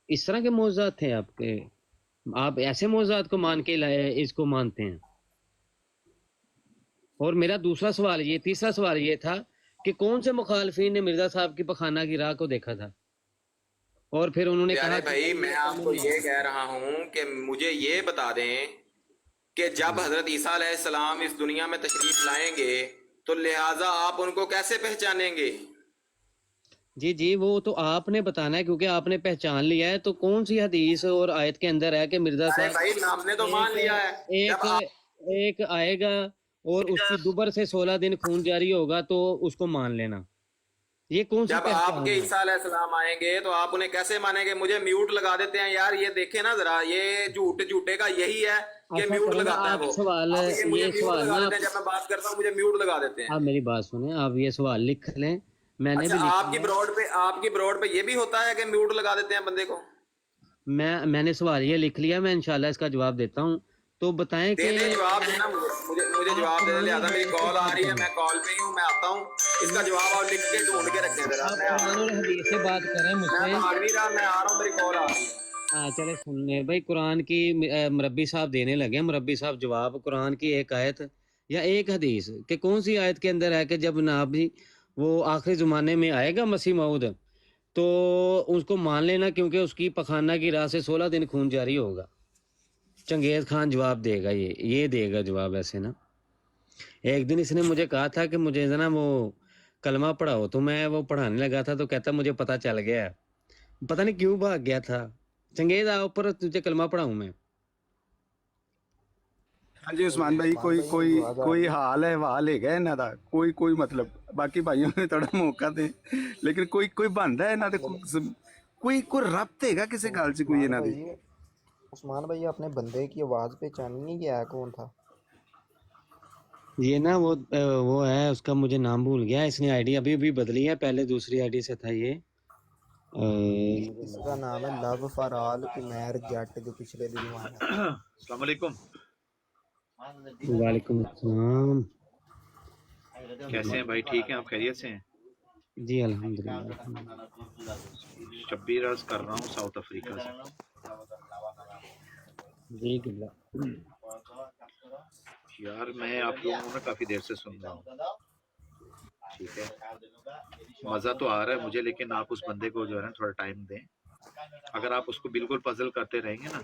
اس طرح کے معجزات تھے آپ کے؟ آپ ایسے معجزات کو مان کے اس کو مانتے ہیں؟ اور میرا دوسرا سوال یہ، تیسرا سوال یہ تھا کہ کون سے مخالفین نے مرزا صاحب کی پخانہ کی راہ کو دیکھا تھا اور پھر انہوں نے کہا پیارے کہ بھائی میں آپ کو یہ کہہ رہا ہوں کہ مجھے یہ بتا دیں کہ جب حضرت عیسیٰ علیہ السلام اس دنیا میں تشریف لائیں گے تو لہٰذا آپ ان کو کیسے پہچانیں گے؟ جی جی وہ تو آپ نے بتانا ہے کیونکہ آپ نے پہچان لیا ہے، تو کون سی حدیث اور آیت کے اندر ہے کہ مرزا ارے صاحب بھائی ہم نے تو مان لیا ہے ایک جب آپ ایک آئے گا اور اس کی دوبر سے 16 دن خون جاری ہوگا تو اس کو مان لینا، یہ کون سی جب آپ پہچان کے ہے؟ عیسیٰ علیہ السلام آئیں گے تو آپ انہیں کیسے مانیں گے؟ مجھے میوٹ لگا دیتے ہیں یار، یہ دیکھیں نا ذرا، یہ جھوٹے کا یہی ہے کہ ایسا میوٹ کریں نا لگاتا ہے آپ وہ۔ سوال، اب یہ مجھے یہ میوٹ سوال لگا نا دیتے ہیں جب میں بات کرتا ہوں، مجھے میوٹ لگا دیتے ہیں۔ آپ میری بات سنیں، آپ یہ سوال لکھ لیں، میں نے اچھا بھی لکھ آپ کی لیا، بروڈ پہ یہ بھی ہوتا ہے کہ میوٹ لگا دیتے ہیں بندے کو؟ میں نے سوال یہ لکھ لیا، میں انشاءاللہ اس کا جواب دیتا ہوں، تو بتائیں دے کہ دیں جواب دینا، مجھے آپ جواب دے دیں، قرآن اور لہٰذا میری حدیث سے کال آ بات رہی ہے، کریں، میں کال پہ ہی ہوں، میں آتا ہوں، اس کا جواب آپ لکھ کے ڈھونڈ کے رکھیں ذرا، آپ میں آ رہا قرآن اور ہوں، حدیث سے بات کریں مجھ میں سے۔ بھاگ نہیں رہا، میں آ رہا ہوں، میری کال آ رہی ہے۔ ہاں چلے سن لیں بھائی، قرآن کی مربی صاحب دینے لگے، مربی صاحب جواب قرآن کی ایک آیت یا ایک حدیث کہ کون سی آیت کے اندر ہے کہ جب نبی وہ آخری زمانے میں آئے گا مسیح موعود تو اس کو مان لینا کیونکہ اس کی پخانہ کی راہ سے 16 دن خون جاری ہوگا۔ چنگیز خان جواب دے گا، یہ دے گا جواب ایسے نا۔ ایک دن اس نے مجھے کہا تھا کہ مجھے نا وہ کلمہ پڑھاؤ، تو میں وہ پڑھانے لگا تھا تو کہتا مجھے پتہ چل گیا، پتہ نہیں کیوں بھاگ گیا تھا۔ چنگیز آ اوپر، تجھے کلمہ پڑھاؤں میں۔ ہاں جی عثمان بھائی، کوئی حال ہے حال ہے گا انہاں دا، کوئی مطلب باقی بھائیوں نے تھوڑا موقع دے، لیکن کوئی بندا ہے انہاں دے، کوئی ربط ہے گا کسی گل سے کوئی انہاں دی؟ عثمان بھائی اپنے بندے کی آواز پہچانی نہیں کہ ہے کون تھا؟ یہ نا وہ ہے، اس کا مجھے نام بھول گیا، اس نے آئی ڈی ابھی بدلی ہے، پہلے دوسری آئی ڈی سے تھا یہ۔ اس کا نام ہے لو فار آل کمیر جٹ، جو پچھلے دنوں آیا تھا۔ السلام علیکم، وعلیکم السلام۔ کیسے ہیں بھائی؟ ٹھیک ہیں آپ؟ خیریت سے ہیں؟ جی الحمدللہ۔ شبیر عرض کر رہا ہوں ساؤتھ افریقہ سے۔ جی قبلہ۔ یار میں آپ لوگوں کو نا کافی دیر سے سن رہا ہوں، ٹھیک ہے، مزہ تو آ رہا ہے مجھے، لیکن آپ اس بندے کو جو ہے نا تھوڑا ٹائم دیں۔ اگر آپ اس کو بالکل پزل کرتے رہیں گے نا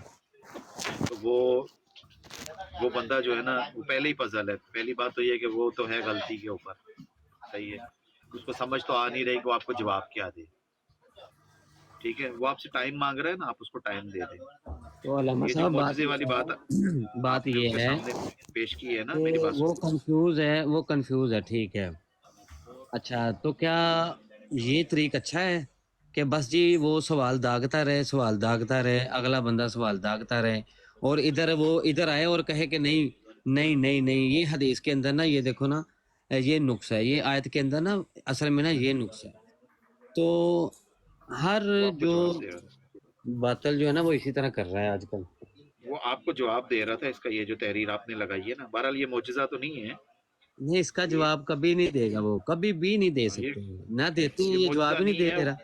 تو وہ بندہ جو ہے نا وہ پہلے ہی پزل ہے۔ پہلی بات تو یہ کہ وہ تو ہے غلطی کے اوپر، صحیح ہے، اس کو سمجھ تو آ نہیں رہی کہ وہ آپ کو جواب کیا دے، ٹھیک ہے، وہ آپ سے ٹائم مانگ رہا ہے نا، آپ اس کو ٹائم دے دیں۔ تو علامہ یہ جو صاحب معجزے والی بات بات آپ نے ان یہ کے ہے سامنے پیش کی ہے نا، کہ میری بات وہ سنیں۔ کنفیوز ہے، ٹھیک ہے، اچھا تو کیا یہ طریق اچھا ہے کہ بس جی وہ سوال داغتا رہے، اگلا بندہ سوال داغتا رہے، اور ادھر آئے اور کہے کہ نہیں، یہ حدیث کے اندر نا، یہ دیکھو نا، یہ نقص ہے، یہ آیت کے اندر نا اصل میں نا یہ نقص ہے، تو ہر وہ آپ کو جو جواب دے رہا تھا، باطل جو ہے نا وہ اسی طرح کر رہا ہے آج کل۔ وہ آپ کو جواب دے رہا تھا اس کا، یہ جو تحریر آپ نے لگائی ہے نا، بہرحال یہ معجزہ تو نہیں ہے، نہیں، اس کا یہ جواب کبھی نہیں دے گا، وہ کبھی بھی نہیں دے یہ سکتے، نہ دیتے ہیں، یہ یہ جواب معجزہ ہی نہیں نہیں دے ہے۔ رہا۔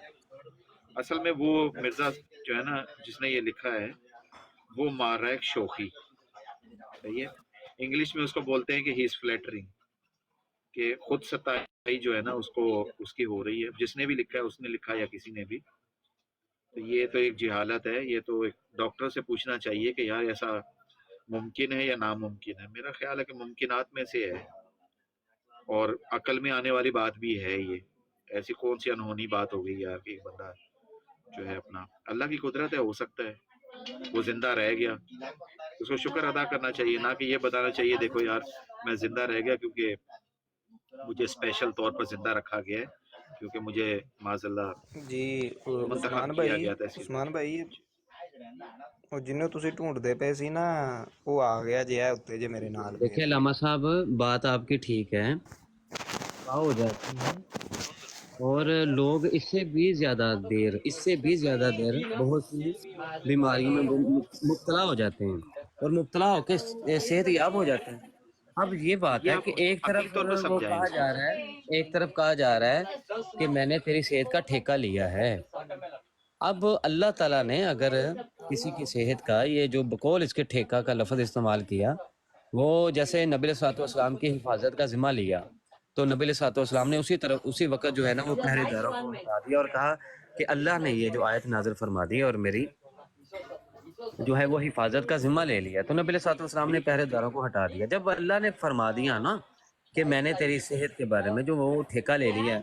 اصل میں وہ مرزا جو ہے نا جس نے یہ لکھا ہے وہ مار رہا ہے ایک شوخی، صحیح ہے، انگلش میں اس کو بولتے ہیں کہ ہی از فلیٹرنگ، کہ خود ستائی جو ہے نا اس کو اس کی ہو رہی ہے، جس نے بھی لکھا ہے، اس نے لکھا یا کسی نے بھی، تو یہ تو ایک جہالت ہے، یہ تو ایک ڈاکٹر سے پوچھنا چاہیے کہ یار ایسا ممکن ہے یا ناممکن ہے۔ میرا خیال ہے کہ ممکنات میں سے ہے، اور عقل میں آنے والی بات بھی ہے، یہ ایسی کون سی انہونی بات ہو گئی یار کہ ایک بندہ جو ہے اپنا، اللہ کی قدرت ہے، ہو سکتا ہے وہ زندہ رہ گیا، اس کو شکر ادا کرنا چاہیے، نہ کہ یہ بتانا چاہیے دیکھو یار میں زندہ رہ گیا کیونکہ مجھے اسپیشل طور پر زندہ رکھا گیا ہے، کیونکہ مجھے معاذ اللہ جی منتخب عثمان کیا بھائی، گیا تھا اسی عثمان بھائی لیے۔ ਉਹ ਜਿਹਨੂੰ ਤੁਸੀਂ ਢੂੰਡਦੇ ਪਏ ਸੀ ਨਾ ਉਹ ਆ ਗਿਆ ਜੇ ਹੈ ਉੱਤੇ ਜੇ ਮੇਰੇ ਨਾਲ देखिए लामा साहब, बात आपकी ठीक है, हो जाती है, और लोग इससे भी ज्यादा देर बहुत सी बीमारियों में मुब्तला हो जाते हैं और मुब्तला होकर सेहत याब हो जाते हैं। अब ये बात ये है आप कि एक तरफ हकीकी तौर पर वो समझाएं कहा इसको। जा रहा है, एक तरफ कहा जा रहा है कि मैंने तेरी सेहत का ठेका लिया है। अब अल्लाह ताला ने अगर किसी की सेहत का ये जो बकौल इसके ठेका का लफ्ज़ इस्तेमाल किया, वो जैसे नबी सल्लल्लाहु की हिफाजत का जिम्मा लिया, तो नबी सल्लल्लाहु ने उसी वक्त जो है ना वो पहरेदारों को हटा दिया और कहा कि अल्लाह ने ये जो आयत नाजिल फरमा दी और मेरी जो है वो हिफाजत का जिम्मा ले लिया, तो नबी सल्लल्लाहु ने पहरेदारों को हटा दिया। जब अल्लाह ने फरमा दिया ना कि मैंने तेरी सेहत के बारे में जो वो ठेका ले लिया है,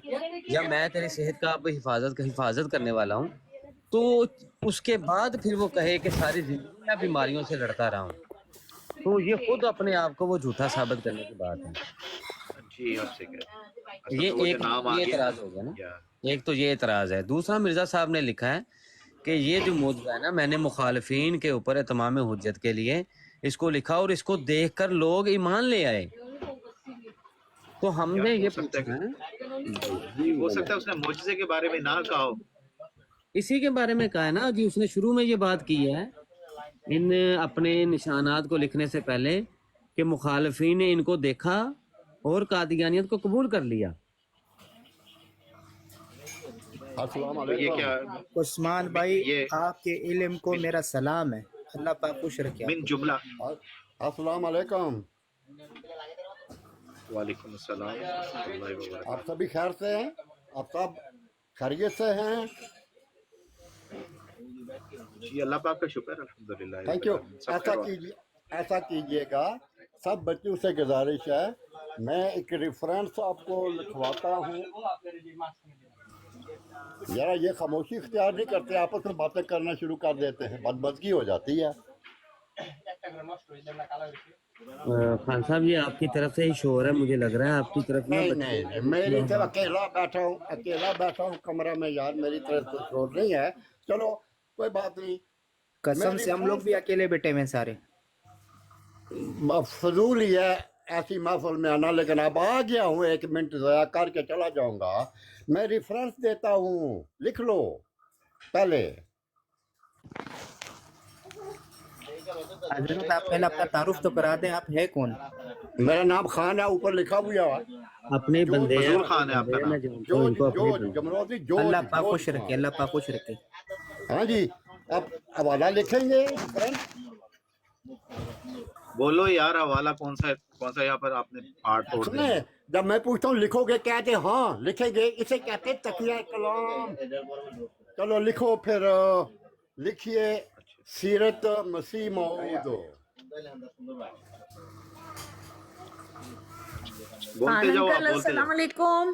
या मैं तेरी सेहत का अब हिफाजत करने वाला हूँ, तो उसके बाद फिर वो कहे कि सारी जिंदगी मैं बीमारियों से लड़ता रहा हूँ, तो ये खुद अपने आप को वो झूठा साबित करने की बात है। जी आपसे कह असल ये में वो जो एक नाम आ ये गया एतराज हो गया ना, या एक तो ये एतराज है। दूसरा मिर्जा साहब ने लिखा है कि ये जो मौजूद है ना, मैंने मुखालिफिन के ऊपर इत्माम हुज्जत के लिए इसको लिखा और इसको देखकर लोग ईमान ले आए। तो हमने यार, ये हो सकता पूछा है है, हो सकता है उसने मुझसे के बारे में ना कहा हो। इसी के बारे में कहा है ना जी, उसने शुरू में ये बात की है इन अपने निशानात को लिखने से पहले कि मुखालिफिन ने इनको देखा और कादियानियत को कबूल कर लिया। तो ये क्या उस्मान भाई ये आपके इल्म को मेरा सलाम है, अल्लाह पाक खुश रखे मिन आपको। जुमला। अस्सलाम वालेकुम। वालेकुम अस्सलाम रहमतुल्लाहि व बरकातहू। आप सभी खैर से हैं? आप सब खैरियत से हैं? जी अल्लाह पाक का शुक्र अल्हम्दुलिल्लाह। Thank you. सब ऐसा कीजिएगा, सब बच्चों से गुजारिश है, मैं एक रेफरेंस आपको लिखवाता हूँ। यार ये खामोशी इख्तियार नहीं करते, आपस में बातें करना शुरू कर देते हैं, बदमज़गी हो जाती है। खान साहब, ये आपकी तरफ से ही शोर है, मुझे लग रहा है आपकी तरफ ना नहीं बच्चे- नहीं नहीं, मेरी तरफ अकेला बैठा हूँ कमरा में यार, मेरी तरफ तो शोर नहीं है। चलो कोई बात नहीं, कसम से हम लोग भी अकेले बैठे हुए हैं सारे। फजूल ही है ऐसी महफिल में आना, लेकिन अब आ गया हूँ, 1 मिनट ज़ाया करके चला जाऊंगा। मैं रेफरेंस देता हूँ, लिख लो पहले। हजरत आप पहले अपना तारुफ तो करा दें, आप है कौन? मेरा नाम खान है, ऊपर लिखा हुआ है। अपने बंदे फजूल खान है आपका नाम। मैं जानता जो हूं इनको जो अपने बंदे। जमरोदी जो अल्लाह पाक खुश रखे, अल्लाह पाक खुश रखे। हाँ जी, अब हवाला लिखेंगे। बोलो यार, हवाला कौन सा यहाँ पर आपने पार्ट तोड़ सुने, दिया। जब मैं पूछता हूँ लिखोगे, कहते हाँ लिखेंगे, इसे कहते तकिया कलाम। चलो लिखो फिर, लिखिए सीरत मसीह मौद। बोलते जाओ, आप अंकल बोलते अस्सलाम जाओ। वालेकुम।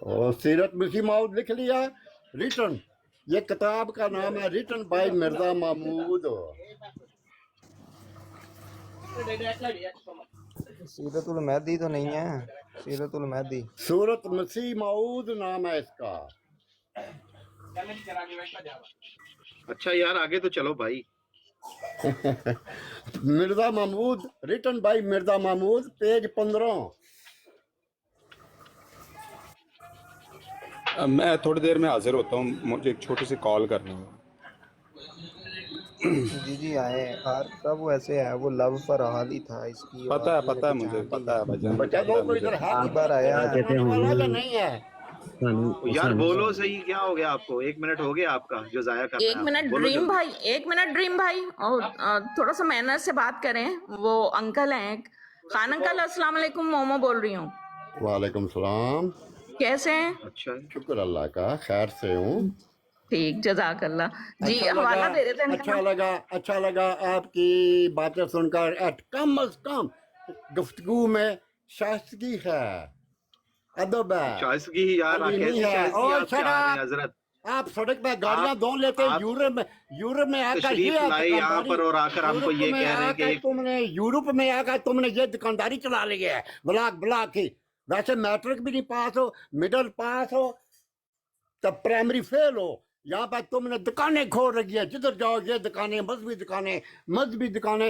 और सीरत मसीह मौद लिख लिया। रिटर्न, ये किताब का नाम है रिटर्न बाय मिर्जा महमूद। सीरतुल महदी तो नहीं है, सीरतुल महदी। सूरत मसीह मौद नाम है इसका। अच्छा यार, आगे तो चलो भाई। Mirza Mahmood, return by Mirza Mahmood, page 15। मैं थोड़ी देर में हाजिर होता हूँ, मुझे एक छोटी सी कॉल करनी है। जी जी आए, और कब वैसे है वो लव फरहाल ही था इसकी। पता है मुझे, पता है भाईजान, बच्चा दो को इधर है, एक बार आया है। कहते हैं वाला या नहीं है? यार बोलो सही, क्या हो गया आपको? 1 मिनट हो गया आपका जो जाया कर रहे हैं एक आप। मिनट बोलो ड्रीम जल्दी। भाई, एक मिनट ड्रीम भाई, और थोड़ा सा मैनर से बात करें। वो अंकल हैं, खान अंकल अस्सलाम वालेकुम, मोमो बोल रही हूँ। वालेकुम सलाम। कैसे हैं? अच्छा शुक्र अल्लाह का, खैर से हूँ। ठीक, जज़ाकल्लाह जी। हवाला दे देते हैं अच्छा लगा आपकी बातें सुनकर। कम अज कम गुफ्तगू में शाइस्तगी है, अदब है। शाइस्तगी यार, अली नहीं कैसी है। शाइस्तगी और आप चाह रहे हैं शराब, हजरत? आप सड़क पे गाड़ियां दो लेते हैं, यूरोप में आकर तशरीफ ये लाई यहाँ पर और आकर हमको ये कह रहे हैं कि तुमने यूरोप में आकर तुमने ये दुकानदारी चला ली है, ब्लॉक की। वैसे मैट्रिक भी नहीं पास हो, मिडिल पास हो, तब प्राइमरी फेल हो, यहाँ पर तुमने दुकानें खोल रखी है, जिधर जाओ ये दुकानें, मजहबी दुकानें,